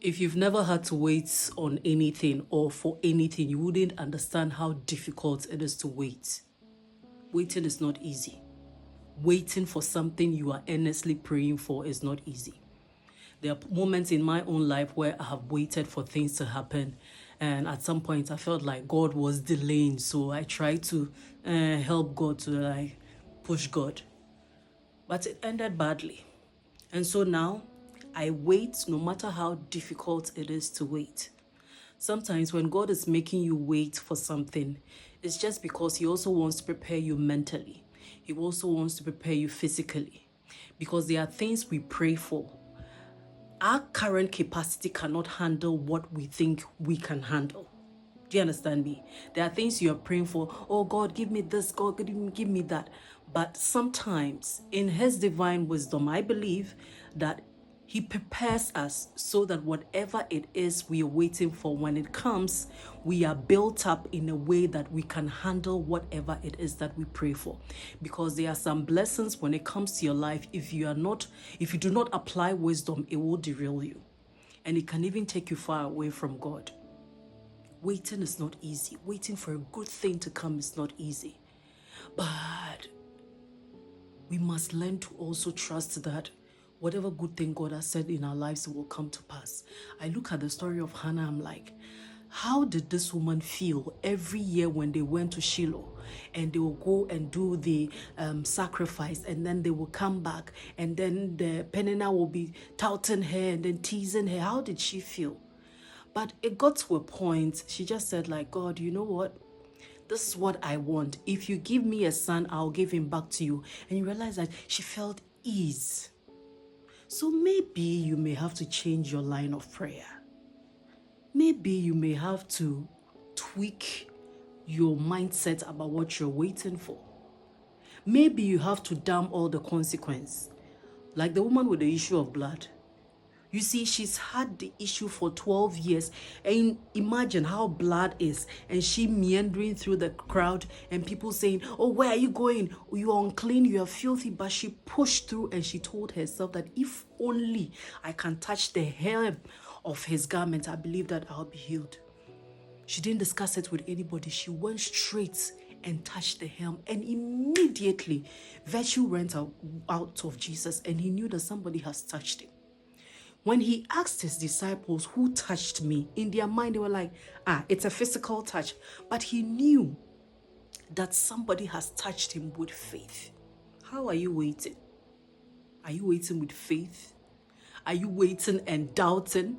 If you've never had to wait on anything or for anything, you wouldn't understand how difficult it is to wait. Waiting is not easy. Waiting for something you are earnestly praying for is not easy. There are moments in my own life where I have waited for things to happen, and at some point I felt like God was delaying, so I tried to help God, to push God. But it ended badly. And so now I wait no matter how difficult it is to wait. Sometimes when God is making you wait for something, it's just because He also wants to prepare you mentally. He also wants to prepare you physically. Because there are things we pray for. Our current capacity cannot handle what we think we can handle. Do you understand me? There are things you are praying for. Oh God, give me this. God, give me that. But sometimes in His divine wisdom, I believe that He prepares us so that whatever it is we are waiting for, when it comes, we are built up in a way that we can handle whatever it is that we pray for. Because there are some blessings when it comes to your life, if you do not apply wisdom, it will derail you. And it can even take you far away from God. Waiting is not easy. Waiting for a good thing to come is not easy. But we must learn to also trust that whatever good thing God has said in our lives will come to pass. I look at the story of Hannah, I'm like, how did this woman feel every year when they went to Shiloh and they will go and do the sacrifice, and then they will come back and then the Peninnah will be touting her and then teasing her? How did she feel? But it got to a point, she just said like, God, you know what? This is what I want. If you give me a son, I'll give him back to you. And you realize that she felt ease. So maybe you may have to change your line of prayer. Maybe you may have to tweak your mindset about what you're waiting for. Maybe you have to damn all the consequence. Like the woman with the issue of blood. You see, she's had the issue for 12 years. And imagine how blood is. And she meandering through the crowd and people saying, oh, where are you going? You're unclean, you're filthy. But she pushed through and she told herself that if only I can touch the hem of his garment, I believe that I'll be healed. She didn't discuss it with anybody. She went straight and touched the hem. And immediately, virtue went out of Jesus. And he knew that somebody has touched him. When he asked his disciples, who touched me? In their mind, they were like, it's a physical touch. But he knew that somebody has touched him with faith. How are you waiting? Are you waiting with faith? Are you waiting and doubting?